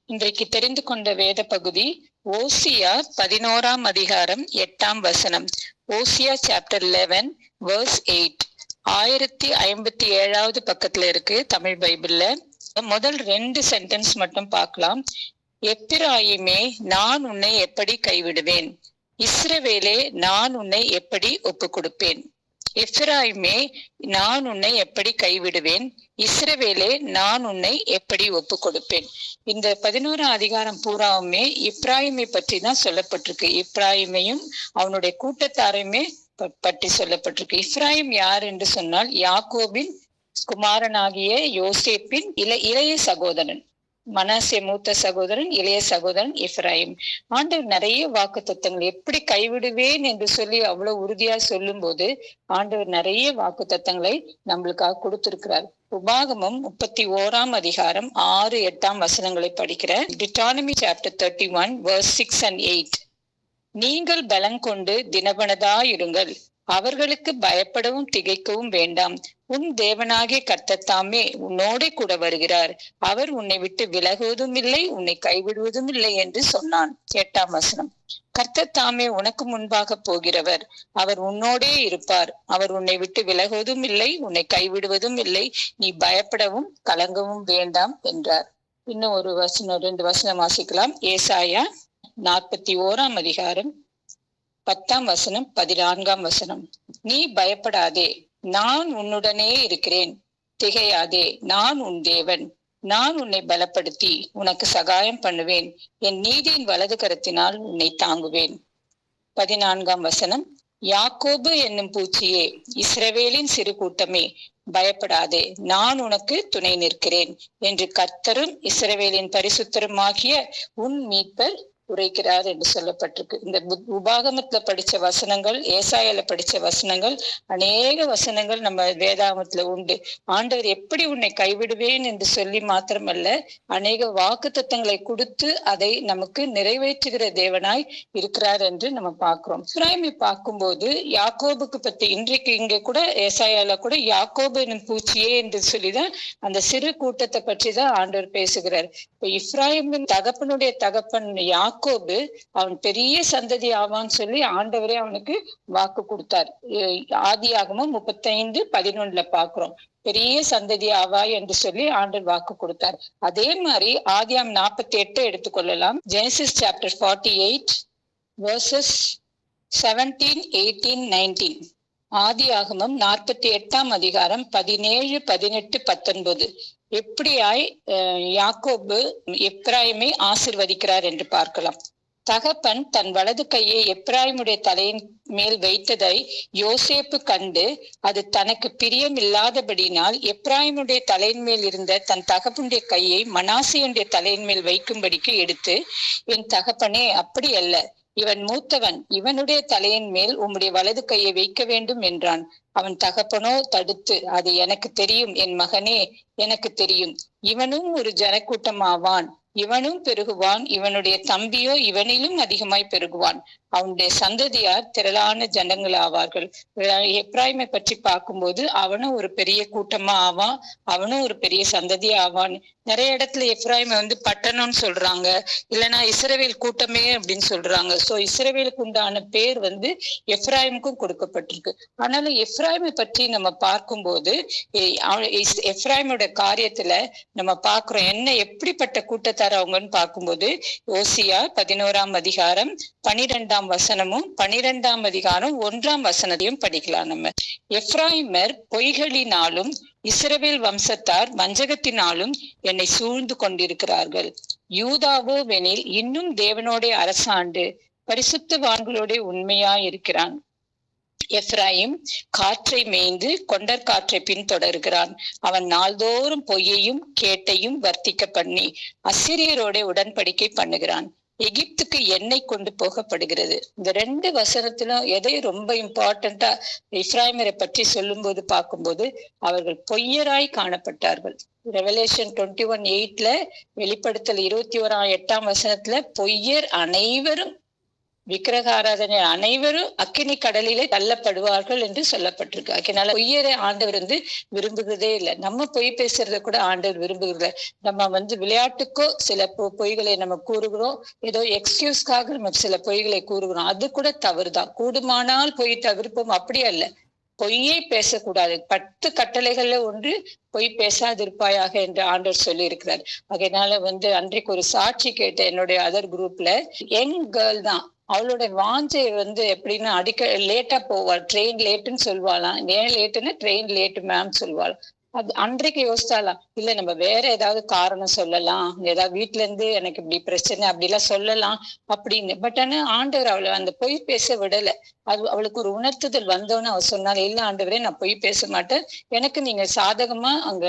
இன்றைக்கு தெரிந்து கொண்ட வேத பகுதி ஓசியா 11ஆம் அதிகாரம் 8ஆம் வசனம். ஓசியா சாப்டர் 11 verse 8. 1057வது பக்கத்துல இருக்கு தமிழ் பைபிள்ல. முதல் 2 சென்டென்ஸ் மட்டும் பார்க்கலாம். எப்பிராயிமே, நான் உன்னை எப்படி கைவிடுவேன்? இஸ்ரவேலே, நான் உன்னை எப்படி ஒப்பு கொடுப்பேன்? எப்பிராயிமே, நான் உன்னை எப்படி கைவிடுவேன்? இஸ்ரவேலே, நான் உன்னை எப்படி ஒப்பு கொடுப்பேன்? இந்த 11ஆம் அதிகாரம் பூராவுமே இப்ராயிமை பற்றி தான் சொல்லப்பட்டிருக்கு. இப்ராயிமையும் அவனுடைய கூட்டத்தாரையுமே பற்றி சொல்லப்பட்டிருக்கு. இப்ராயிம் யார் என்று சொன்னால் யாக்கோபின் குமாரனாகிய யோசேப்பின் இளைய சகோதரன். மனாசே மூத்த சகோதரன், இளைய சகோதரன் எப்ராயிம். ஆண்டவர் நிறைய வாக்குத்தத்தங்கள் எப்படி கைவிடுவேன் என்று சொல்லி அவ்வளவு உறுதியா சொல்லும் போது ஆண்டவர் நிறைய வாக்குத்தத்தங்களை நம்மளுக்காக கொடுத்திருக்கிறார். உபாகமம் 31ஆம் அதிகாரம் 6, 8ஆம் வசனங்களை படிக்கிற டிட்டானமி சாப்டர் 31 verse 6 and 8. நீங்கள் பலம் கொண்டு தினபனதாயிருங்கள், அவர்களுக்கு பயப்படவும் திகைக்கவும் வேண்டாம். உன் தேவனாகிய கர்த்தர் தாமே உன்னோடே கூட வருகிறார். அவர் உன்னை விட்டு விலகுவதும் இல்லை, உன்னை கைவிடுவதும் இல்லை என்று சொன்னான். 8ஆம் வசனம். கர்த்தர் தாமே உனக்கு முன்பாக போகிறவர், அவர் உன்னோடே இருப்பார். அவர் உன்னை விட்டு விலகுவதும் இல்லை, உன்னை கைவிடுவதும் இல்லை. நீ பயப்படவும் கலங்கவும் வேண்டாம் என்றார். இன்னும் ஒரு வசனம், 2 வசனம் வாசிக்கலாம். ஏசாயா 41ஆம் அதிகாரம் 10ஆம் வசனம், 14ஆம் வசனம். நீ பயப்படாதே, நான் உன்னுடனே இருக்கிறேன். திகையாதே, நான் உன் தேவன். நான் உன்னை பலப்படுத்தி உனக்கு சகாயம் பண்ணுவேன். என் நீதியின் வலது கரத்தினால் உன்னை தாங்குவேன். 14ஆம் வசனம். யாக்கோபு என்னும் பூச்சியே, இஸ்ரவேலின் சிறு கூட்டமே, பயப்படாதே, நான் உனக்கு துணை நிற்கிறேன் என்று கர்த்தரும் இஸ்ரவேலின் பரிசுத்தருமாகிய உன் மீட்பர் உரைக்கிறார் என்று சொல்லப்பட்டிருக்கு. இந்த உபாகமத்துல படிச்ச வசனங்கள், ஏசாயால படிச்ச வசனங்கள், அநேக வசனங்கள் நம்ம வேதாகமத்துல உண்டு. ஆண்டவர் எப்படி உன்னை கைவிடுவேன் என்று சொல்லி மாத்திரமல்ல, அநேக வாக்கு தத்தங்களை கொடுத்து அதை நமக்கு நிறைவேற்றுகிற தேவனாய் இருக்கிறார் என்று நம்ம பார்க்கிறோம். இப்ராயிமை பார்க்கும்போது யாக்கோபுக்கு பத்தி இன்றைக்கு இங்க கூட ஏசாயால கூட யாக்கோபு என்னும் பூச்சியே என்று சொல்லிதான் அந்த சிறு கூட்டத்தை பற்றி தான் ஆண்டவர் பேசுகிறார். இப்ப இப்ராயிமின் தகப்பனுடைய தகப்பன் யாக்கோபு அவன் பெரிய சந்ததி ஆவான்னு சொல்லி ஆண்டவரே அவனுக்கு வாக்கு கொடுத்தார். ஆதியாகமம் 35:11 பார்க்கிறோம். பெரிய சந்ததி ஆவாய் என்று சொல்லி ஆண்டவர் வாக்கு கொடுத்தார். அதே மாதிரி ஆதியாகம் 48 எடுத்துக்கொள்ளலாம். Genesis chapter 48 verses 17, 18, 19. ஆதியாகமம் 48ஆம் அதிகாரம் 17, 18, 19. எப்படியாய் யாக்கோபு எப்ராயிமை ஆசிர்வதிக்கிறார் என்று பார்க்கலாம். தகப்பன் தன் வலது கையை எப்ராயிமுடைய தலையின் மேல் வைத்ததை யோசேப்பு கண்டு அது தனக்கு பிரியமில்லாதபடினால் எப்ராயிமுடைய தலையின் மேல் இருந்த தன் தகப்பனுடைய கையை மனாசேயுடைய தலையின் மேல் வைக்கும்படிக்கு எடுத்து, என் தகப்பனே, அப்படி அல்ல, இவன் மூத்தவன், இவனுடைய தலையின் மேல் உம்முடைய வலது கையை வைக்க வேண்டும் என்றான். அவன் தகப்பனோ தடுத்து, அது எனக்கு தெரியும் என் மகனே, எனக்கு தெரியும். இவனும் ஒரு ஜனக்கூட்டமாவான், இவனும் பெருகுவான், இவனுடைய தம்பியோ இவனிலும் அதிகமாய் பெருகுவான். அவனுடைய சந்ததியார் திரளான ஜனங்கள் ஆவார்கள். எப்ராயிமை பற்றி பார்க்கும்போது அவனும் ஒரு பெரிய கூட்டமா ஆவான், அவனும் ஒரு பெரிய சந்ததி ஆவான். நிறைய இடத்துல எப்ராயிமை பட்டணம்னு சொல்றாங்க, இல்லைன்னா இஸ்ரவேல் கூட்டமே அப்படின்னு சொல்றாங்க. சோ இஸ்ரவேலுக்கு உண்டான பேர் எப்ராயிமுக்கும் கொடுக்கப்பட்டிருக்கு. ஆனாலும் எப்ராயிமை பற்றி நம்ம பார்க்கும்போது எப்ராயிமோட காரியத்துல நம்ம பார்க்கிறோம் என்ன எப்படிப்பட்ட கூட்டத்தார் அவங்கன்னு பார்க்கும்போது ஓசியா 11ஆம் அதிகாரம் 12ஆம் வசனமும் 12ஆம் அதிகாரம் 1ஆம் வசனத்தையும் படிக்கலாம். நம்ம எப்ராயிமர் பொய்களினாலும் இஸ்ரவேல் வம்சத்தார் வஞ்சகத்தினாலும் என்னை சூழ்ந்து கொண்டிருக்கிறார்கள். யூதாவோ வெனில் இன்னும் தேவனோட அரசாண்டு பரிசுத்தவான்களோட உண்மையா இருக்கிறான். எப்ராயிம் காற்றை மேய்ந்து கொண்டர் காற்றை பின்தொடர்கிறான். அவன் நாள்தோறும் பொய்யையும் கேட்டையும் வர்த்திக்க பண்ணி அசிரியரோட உடன்படிக்கை பண்ணுகிறான். எகிப்துக்கு எண்ணெய் கொண்டு போகப்படுகிறது. இந்த 2 வசனத்திலும் எதை ரொம்ப இம்பார்ட்டண்டா எப்ராயிமரை பற்றி சொல்லும் போது பார்க்கும்போது அவர்கள் பொய்யராய் காணப்பட்டார்கள். ரெவலேஷன் 21:8 வெளிப்படுத்தல் 21:8 வசனத்துல பொய்யர் அனைவரும் விக்கிரக ஆராதனை அனைவரும் அக்கினி கடலிலே தள்ளப்படுவார்கள் என்று சொல்லப்பட்டிருக்கு. அதனால பொய்யரை ஆண்டவர் விரும்புகிறதே இல்லை. நம்ம பொய் பேசுறத கூட ஆண்டவர் விரும்புகிறத. நம்ம விளையாட்டுக்கோ சில பொய்களை நம்ம கூறுகிறோம், ஏதோ எக்ஸ்கியூஸ்க்காக நம்ம சில பொய்களை கூறுகிறோம். அது கூட தவறுதான். கூடுமானால் பொய் தவிர்ப்போம், அப்படி அல்ல. பொய்யே பேசக்கூடாது. 10 கட்டளைகள்ல ஒன்று பொய் பேசாதிருப்பாயாக என்று ஆண்டவர் சொல்லி இருக்கிறார். அதனால அன்றைக்கு ஒரு சாட்சி கேட்ட என்னுடைய அதர் குரூப்ல யங் கேர்ள் தான். அவளோட வாஞ்சை எப்படின்னா லேட்டா போவாள். ட்ரெயின் லேட்டுன்னு சொல்வாளாம். ஏன் லேட்டுன்னு ட்ரெயின் லேட்டு மேம் சொல்வாள். அது அன்றைக்கு யோசிச்சாலாம், இல்ல நம்ம வேற ஏதாவது காரணம் சொல்லலாம், ஏதாவது வீட்டுல இருந்து எனக்கு இப்படி பிரச்சனை அப்படி எல்லாம் சொல்லலாம் அப்படின்னு. பட் ஆனா ஆண்டவர் அவளை அந்த பொய் பேச விடல. அது அவளுக்கு ஒரு உணர்த்துதல் வந்தோன்னு அவ சொன்னால, இல்ல ஆண்டவரே நான் பொய் பேச மாட்டேன், எனக்கு நீங்க சாதகமா அவங்க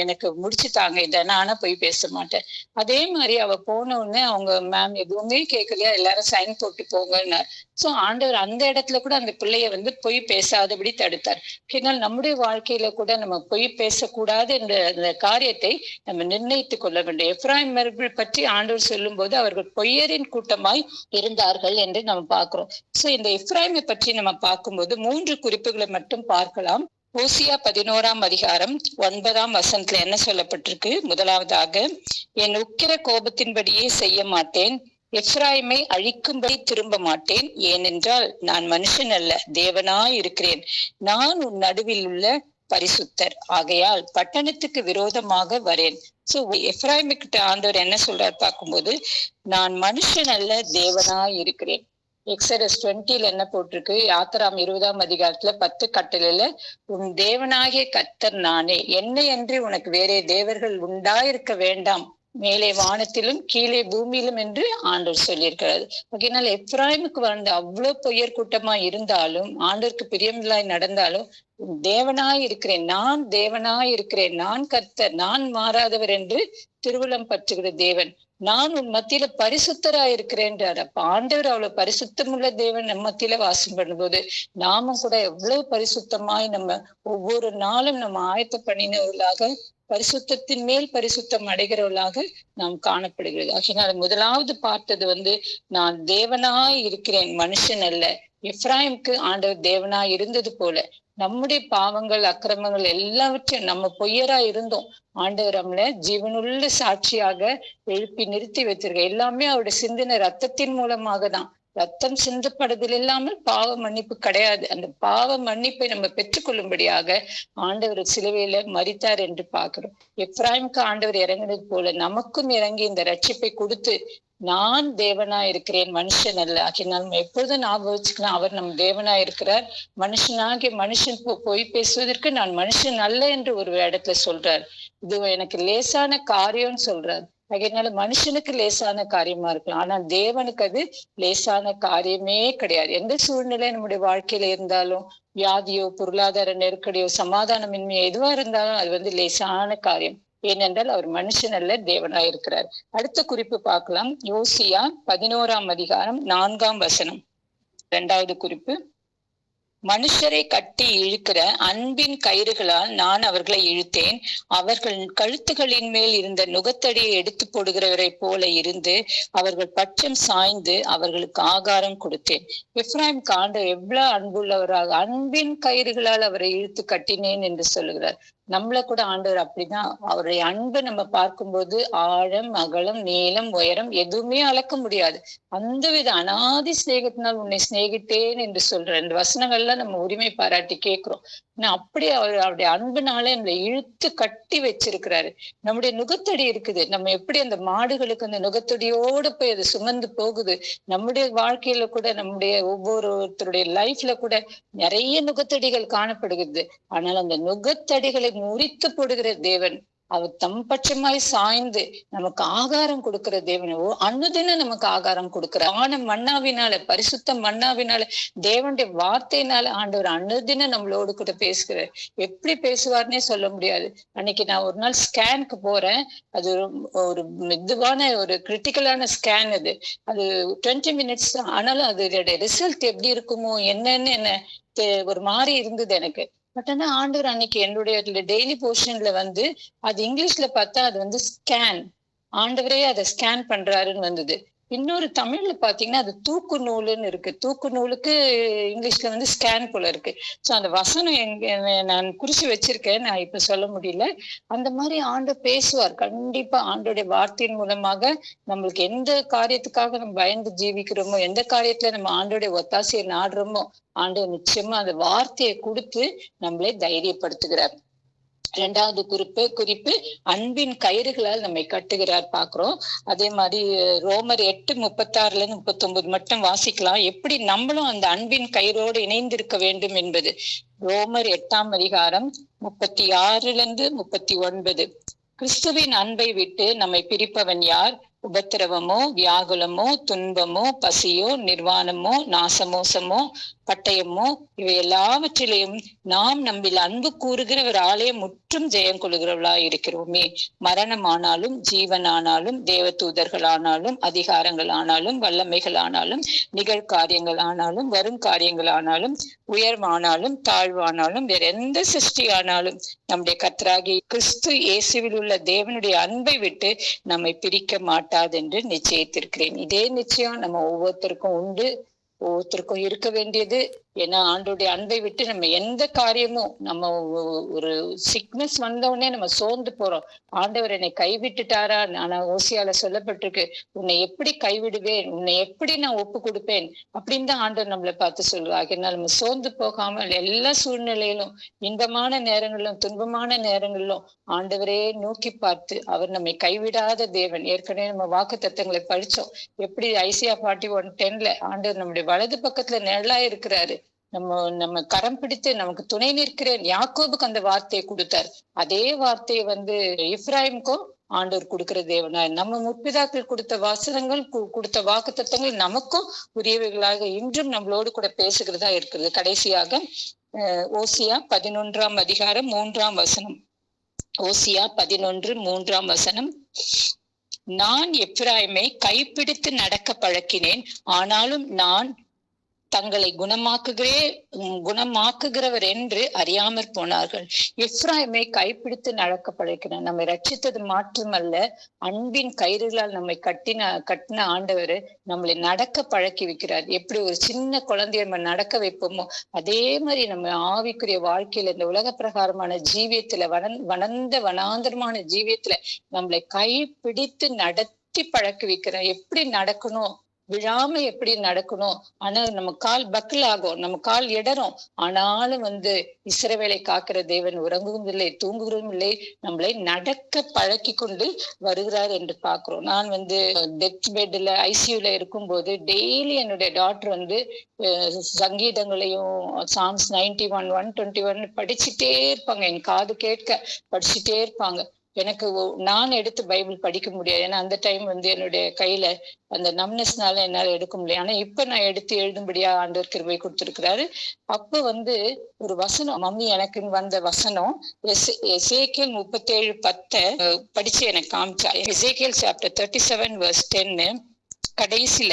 எனக்கு முடிச்சுட்டாங்க இதை, நானா பொய் பேச மாட்டேன். அதே மாதிரி அவ போன உடனே அவங்க மேம் எதுவுமே கேட்கலையா, எல்லாரும் சைன் போட்டு போங்கன்னார். சோ ஆண்டவர் அந்த இடத்துல கூட அந்த பிள்ளைய பொய் பேசாதபடி தடுத்தார். இதனால் நம்முடைய வாழ்க்கையில கூட நம்ம பொய் பேசக்கூடாது என்ற அந்த காரியத்தை நம்ம நிர்ணயித்துக் கொள்ள வேண்டும். எப்ராயிமர்கள் பற்றி ஆண்டவர் சொல்லும் போது அவர்கள் பொய்யரின் கூட்டமாய் இருந்தார்கள் என்று நம்ம பார்க்கிறோம். சோ இந்த எப்ராயிமை பற்றி நம்ம பார்க்கும்போது 3 குறிப்புகளை மட்டும் பார்க்கலாம். ஓசியா 11ஆம் அதிகாரம் 9ஆம் வசனத்துல என்ன சொல்லப்பட்டிருக்கு? முதலாவதாக, என் உக்கிர கோபத்தின்படியே செய்ய மாட்டேன், எப்ராயிமை அழிக்கும்படி திரும்ப மாட்டேன், ஏனென்றால் நான் மனுஷன் அல்ல, தேவனாய் இருக்கிறேன், நான் உன் நடுவில் உள்ள பரிசுத்தர், ஆகையால் பட்டணத்துக்கு விரோதமாக வரேன். சோ எப்ராயிமுக்கிட்ட ஆண்டவர் என்ன சொல்றாரு பார்க்கும்போது, நான் மனுஷன் அல்ல, தேவனாய் இருக்கிறேன். எக்ஸடஸ் 20ல என்ன போட்டிருக்கு? யாத்திராம் 20ஆம் அதிகாரத்துல 10 கட்டளையில, உன் தேவனாகிய கர்த்தர் நானே, என்னை அன்றி உனக்கு வேறே தேவர்கள் உண்டாயிருக்க வேண்டாம், மேலே வானத்திலும் கீழே பூமியிலும் என்று ஆண்டவர் சொல்லியிருக்கிறாரு. அதனால எப்ராயிமுக்கு அவ்வளவு பொய்யர் கூட்டமா இருந்தாலும், ஆண்டவருக்கு பிரியமில்லாய் நடந்தாலும், தேவனாய் இருக்கிறேன், நான் தேவனாய் இருக்கிறேன், நான் கர்த்தர், நான் மாறாதவர் என்று திருவுளம் பற்றுகிற தேவன், நான் உன் மத்தியில பரிசுத்தராய் இருக்கிறேன்றார். அப்ப ஆண்டவர் அவ்வளவு பரிசுத்தமுள்ள தேவன் நம்ம மத்தியில வாசம் பண்ணும்போது, நாமும் கூட எவ்வளவு பரிசுத்தமாய் நம்ம ஒவ்வொரு நாளும் நம்ம ஆயத்த பண்ணினவர்களாக, பரிசுத்தத்தின் மேல் பரிசுத்தம் அடைகிறவர்களாக நாம் காணப்படுகிறது. அதனால முதலாவது பார்த்தது நான் தேவனாய் இருக்கிறேன், மனுஷன் அல்ல. எப்ராயிமுக்கு ஆண்டவர் தேவனாய் இருந்தது போல நம்முடைய பாவங்கள் அக்கிரமங்கள் எல்லாவற்றையும், நம்ம பொய்யரா இருந்தோம், ஆண்டவர் நம்மள ஜீவனுள்ள சாட்சியாக எழுப்பி நிறுத்தி வச்சிருக்க. எல்லாமே அவருடைய சிந்தின ரத்தத்தின் மூலமாக தான். ரத்தம் சிந்தப்படுதல் இல்லாமல் பாவ மன்னிப்பு கிடையாது. அந்த பாவ மன்னிப்பை நம்ம பெற்றுக்கொள்ளும்படியாக ஆண்டவர் சிலுவையில மரித்தார் என்று பார்க்கிறோம். எப்ராயிமுக்கு ஆண்டவர் இறங்கினது போல நமக்கும் இறங்கி இந்த ரட்சிப்பை கொடுத்து, நான் தேவனா இருக்கிறேன், மனுஷன் அல்ல. ஆகினால் நம்ம எப்பொழுதும் ஞாபகம் வச்சுக்கலாம், அவர் நம் தேவனா இருக்கிறார். மனுஷனாகிய மனுஷன் பொய் பேசுவதற்கு நான் மனுஷன் அல்ல என்று ஒரு இடத்துல சொல்றார். இது எனக்கு லேசான காரியம்னு சொல்றார். அதனால மனுஷனுக்கு லேசான காரியமா இருக்கலாம், ஆனா தேவனுக்கு அது லேசான காரியமே கிடையாது. எந்த சூழ்நிலை நம்முடைய வாழ்க்கையில இருந்தாலும், வியாதியோ பொருளாதார நெருக்கடியோ சமாதானமின்மையோ எதுவா இருந்தாலும் அது லேசான காரியம். ஏனென்றால் அவர் மனுஷன் அல்ல, தேவனாய் இருக்கிறார். அடுத்த குறிப்பு பார்க்கலாம். யோசியா 11ஆம் அதிகாரம் 4ஆம் வசனம். 2வது குறிப்பு, மனுஷரை கட்டி இழுக்கிற அன்பின் கயிறுகளால் நான் அவர்களை இழுத்தேன், அவர்கள் கழுத்துகளின் மேல் இருந்த நுகத்தடியை எடுத்து போடுகிறவரை போல இருந்து அவர்கள் பட்சம் சாய்ந்து அவர்களுக்கு ஆகாரம் கொடுத்தேன். எப்ராயிம் ஆண்டவர் எவ்வளவு அன்புள்ளவராக, அன்பின் கயிறுகளால் அவரை இழுத்து கட்டினேன் என்று சொல்லுகிறார். நம்மள கூட ஆண்டவர் அப்படிதான். அவருடைய அன்பை நம்ம பார்க்கும்போது ஆழம், அகலம், நீளம், உயரம் எதுவுமே அளக்க முடியாது. அந்த வித அனாதி சிநேகத்தினால் உன்னை சிநேகித்தேன் என்று சொல்ற இந்த வசனங்கள்லாம் நம்ம உரிமை பாராட்டி கேட்கிறோம். ஆனா அப்படியே அவருடைய அன்புனால நம்மளை இழுத்து கட்டி வச்சிருக்கிறாரு. நம்முடைய நுகத்தடி இருக்குது. நம்ம எப்படி அந்த மாடுகளுக்கு அந்த நுகத்தடியோடு போய் அது சுமந்து போகுது, நம்முடைய வாழ்க்கையில கூட, நம்முடைய ஒவ்வொருத்தருடைய லைஃப்ல கூட நிறைய நுகத்தடிகள் காணப்படுகிறது. ஆனால் அந்த நுகத்தடிகளை முறித்து போடுகிற தேவன், அவர் தம் பட்சமாய் சாய்ந்து நமக்கு ஆகாரம் கொடுக்கிற தேவனோ, அன்னுதினம் நமக்கு ஆகாரம் கொடுக்கிற மன்னாவினால, பரிசுத்த மன்னாவினால, தேவனுடைய வார்த்தையினால ஆண்டவர் அன்னுதினம் நம்மளோடு கூட பேசுகிறார். எப்படி பேசுவார்னே சொல்ல முடியாது. அன்னைக்கு நான் ஒரு நாள் ஸ்கேனுக்கு போறேன். அது ஒரு மெதுவான ஒரு கிரிட்டிக்கலான ஸ்கேன். அது 20 மினிட்ஸ் தான். ஆனாலும் அதோட ரிசல்ட் எப்படி இருக்குமோ என்னன்னு என்ன ஒரு மாதிரி இருந்தது எனக்கு. பட் ஆனா ஆண்டவர் அன்னைக்கு என்னுடைய டெய்லி போர்ஷன்ல அது இங்கிலீஷ்ல பார்த்தா அது ஸ்கேன், ஆண்டவரே அதை ஸ்கேன் பண்றாருன்னு வந்தது. இன்னொரு தமிழ்ல பாத்தீங்கன்னா அது தூக்கு நூலுன்னு இருக்கு. தூக்கு நூலுக்கு இங்கிலீஷ்ல வந்து ஸ்கேன் போல இருக்கு. சோ அந்த வசனம் நான் குறிச்சு வச்சிருக்கேன், நான் இப்ப சொல்ல முடியல. அந்த மாதிரி ஆண்டவர் பேசுவார். கண்டிப்பா ஆண்டோடைய வார்த்தையின் மூலமாக நம்மளுக்கு எந்த காரியத்துக்காக நம்ம பயந்து ஜீவிக்கிறோமோ, எந்த காரியத்துல நம்ம ஆண்டோடைய ஒத்தாசையை நாடுறோமோ, ஆண்டவர் நிச்சயமா அந்த வார்த்தையை கொடுத்து நம்மளை தைரியப்படுத்துகிறார். இரண்டாவது குறிப்பு அன்பின் கயிறுகளால் நம்மை கட்டுகிறார் பாக்குறோம். அதே மாதிரி ரோமர் 8:36-39 மட்டும் வாசிக்கலாம். எப்படி நம்மளும் அந்த அன்பின் கயிறோடு இணைந்திருக்க வேண்டும் என்பது. ரோமர் 8:36-39. கிறிஸ்துவின் அன்பை விட்டு நம்மை பிரிப்பவன் யார்? உபத்திரவமோ, வியாகுலமோ, துன்பமோ, பசியோ, நிர்வாணமோ, நாசமோசமோ, பட்டயமோ, இவை எல்லாவற்றிலையும் நாம் நம்மில் அன்பு கூறுகிறவராலே முற்றும் ஜெயம் கொள்கிறவர்களாய் இருக்கிறோமே. மரணமானாலும், ஜீவனானாலும், தேவ தூதர்களானாலும், அதிகாரங்களானாலும், வல்லமைகளானாலும், நிகழ்காரியங்களானாலும், வரும் காரியங்களானாலும், உயர்வானாலும், தாழ்வானாலும், வேற எந்த சிருஷ்டியானாலும் நம்முடைய கர்த்தராகிய கிறிஸ்து இயேசுவில் உள்ள தேவனுடைய அன்பை விட்டு நம்மை பிரிக்க மாட்டாது என்று நிச்சயித்திருக்கிறேன். இதே நிச்சயம் நம்ம ஒவ்வொருத்தருக்கும் உண்டு, ஒவ்வொருத்தருக்கும் இருக்க வேண்டியது. ஏன்னா ஆண்டோடைய அன்பை விட்டு நம்ம எந்த காரியமும், நம்ம ஒரு சிக்னஸ் வந்தவுடனே நம்ம சோர்ந்து போறோம். ஆண்டவர் என்னை கைவிட்டுட்டாரா? ஆனா ஓசியால சொல்லப்பட்டிருக்கு, உன்னை எப்படி கைவிடுவேன், உன்னை எப்படி நான் ஒப்பு கொடுப்பேன் அப்படின்னு தான் ஆண்டவர் நம்மளை பார்த்து சொல்லுவாங்க. அதனால நம்ம சோர்ந்து போகாமல் எல்லா சூழ்நிலையிலும், இன்பமான நேரங்களிலும் துன்பமான நேரங்களிலும் ஆண்டவரே நோக்கி பார்த்து, அவர் நம்மை கைவிடாத தேவன். ஏற்கனவே நம்ம வாக்கு தத்தங்களை படிச்சோம். எப்படி ஐசியா 41:10 ஆண்டவர் நம்முடைய வலது பக்கத்துல நிழலா இருக்கிறாரு. நம்ம கரம் பிடித்து நமக்கு துணை நிற்கிறேன். யாக்கோபுக்கு அந்த வார்த்தையை கொடுத்தார். அதே வார்த்தையை வந்து இப்ராஹிமுக்கும் ஆண்டவர் கொடுக்கிற தேவனா, நம்ம முற்பிதாக்கள் கொடுத்த வாசகங்கள், கொடுத்த வாக்கு தத்தங்கள் நமக்கும் உரியவைகளாக இன்றும் நம்மளோடு கூட பேசுகிறதா இருக்கிறது. கடைசியாக ஓசியா 11:3. ஓசியா 11:3. நான் எப்பிராயமை கைப்பிடித்து நடக்க பழக்கினேன், ஆனாலும் நான் தங்களை குணமாக்குகிறவர் என்று அறியாமற் போனார்கள். எப்ராயிமை கைப்பிடித்து நடக்க பழக்கினார். நம்மை ரட்சித்தது மாற்றமல்ல, அன்பின் கயிறுகளால் நம்மை கட்டின ஆண்டவர் நம்மளை நடக்க பழக்கி வைக்கிறார். எப்படி ஒரு சின்ன குழந்தைய நம்ம நடக்க வைப்போமோ, அதே மாதிரி நம்ம ஆவிக்குரிய வாழ்க்கையில, இந்த உலக பிரகாரமான ஜீவியத்துல, வனாந்தரமான ஜீவியத்துல நம்மளை கைப்பிடித்து நடத்தி பழக்கி வைக்கிறார். எப்படி நடக்கணும், விழாம எப்படி நடக்கணும். ஆனா நம்ம கால் பக்கில் ஆகும், நம்ம கால் இடரும். ஆனாலும் வந்து இஸ்ரவேலை காக்கிற தேவன் உறங்கவும் இல்லை, தூங்குகிறதும் இல்லை, நம்மளை நடக்க பழக்கி கொண்டு வருகிறார் என்று பாக்குறோம். நான் வந்து டெத் பெட்ல ஐசியூல இருக்கும்போது டெய்லி என்னுடைய டாக்டர் வந்து சங்கீதங்களையும் சாம்ஸ் 91, 121 படிச்சுட்டே இருப்பாங்க. என் காது கேட்க படிச்சுட்டே இருப்பாங்க. எனக்கு நான் எடுத்து பைபிள் படிக்க முடியாது. ஏன்னா அந்த டைம் வந்து என்னுடைய கையில அந்த நம்னஸ்னால என்னால எடுக்க முடியாது. ஆனா இப்ப நான் எடுத்து எழுதும்படியா ஆண்டவர் கிருபை கொடுத்திருக்கிறாரு. அப்ப வந்து ஒரு வசனம், மம்மி எனக்குன்னு வந்த வசனம், எசேக்கியேல் 37:10 படிச்சு எனக்கு காமிச்சா. எசேக்கியேல் சாப்டர் 37:10 கடைசியில,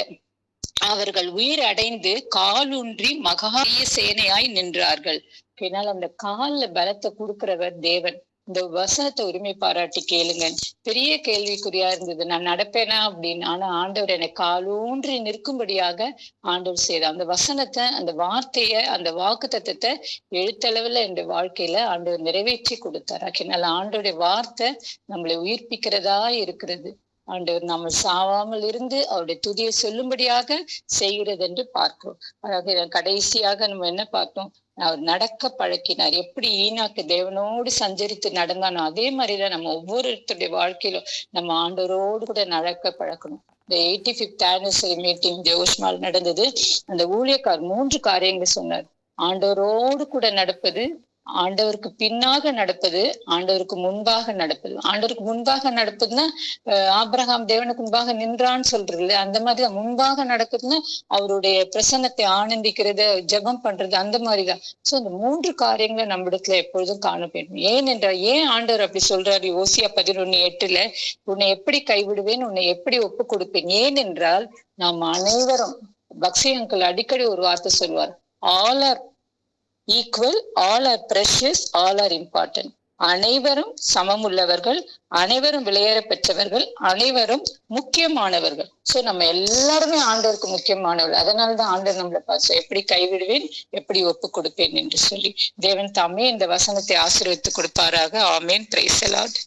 அவர்கள் உயிர் அடைந்து காலூன்றி மகாய சேனையாய் நின்றார்கள். என்னால் அந்த கால்ல பலத்தை கொடுக்கிறவர் தேவன். இந்த வசனத்தை உரிமை பாராட்டி கேளுங்க. பெரிய கேள்விக்குறியா இருந்தது, நான் நடப்பேனா அப்படின்னு. ஆனா ஆண்டவர் என்னை காலூன்றி நிற்கும்படியாக ஆண்டவர் செய்தார். அந்த வசனத்தை, அந்த வார்த்தைய, அந்த வாக்கு தத்தத்தை எழுத்தளவுல என் வாழ்க்கையில ஆண்டவர் நிறைவேற்றி கொடுத்தார். அதனால ஆண்டோடைய வார்த்தை நம்மளை உயிர்ப்பிக்கிறதா இருக்கிறது. ஆண்டவர் நம்ம சாவாமல் இருந்து அவருடைய துதியை சொல்லும்படியாக செய்கிறது என்று பார்க்கிறோம். அதாவது கடைசியாக நம்ம என்ன பார்த்தோம், அவர் நடக்க பழக்கினார். எப்படி ஈனாக்கு தேவனோடு சஞ்சரித்து நடந்தானோ, அதே மாதிரிதான் நம்ம ஒவ்வொருத்தருடைய வாழ்க்கையிலும் நம்ம ஆண்டவரோடு கூட நடக்க பழக்கணும். இந்த 85th anniversary மீட்டிங் ஜோஷ்மால் நடந்தது. அந்த ஊழியக்கார் 3 காரியங்கள் சொன்னார். ஆண்டவரோடு கூட நடப்பது, ஆண்டவருக்கு பின்னாக நடப்பது, ஆண்டவருக்கு முன்பாக நடப்பது. ஆண்டவருக்கு முன்பாக நடப்பதுன்னா ஆபிரகாம் தேவனுக்கு முன்பாக நின்றான்னு சொல்றது, அந்த மாதிரிதான். முன்பாக நடக்குதுன்னா அவருடைய பிரசன்னத்தை ஆனந்திக்கிறது, ஜெபம் பண்றது, அந்த மாதிரிதான். சோ இந்த 3 காரியங்களை நம்ம இடத்துல எப்பொழுதும் காணப்படும். ஏனென்றால், ஏன் ஆண்டவர் அப்படி சொல்றாரு? ஓசியா 11:8 உன்னை எப்படி கைவிடுவேன், உன்னை எப்படி ஒப்பு கொடுப்பேன். ஏனென்றால் நாம் அனைவரும், பக்ஸி அங்கிள் அடிக்கடி ஒரு வார்த்தை சொல்வார், all are equal, all are precious, all are important. அனைவரும் சமம் உள்ளவர்கள், அனைவரும் விலையேற பெற்றவர்கள், அனைவரும் முக்கியமானவர்கள். சோ நம்ம எல்லாருமே ஆண்டவருக்கு முக்கியமானவர்கள். அதனாலதான் ஆண்டவர் நம்மளை பார்த்து எப்படி கைவிடுவேன், எப்படி ஒப்பு கொடுப்பேன் என்று சொல்லி தேவன் தாமே இந்த வசனத்தை ஆசீர்வதித்து கொடுப்பாராக. ஆமேன். Praise the Lord.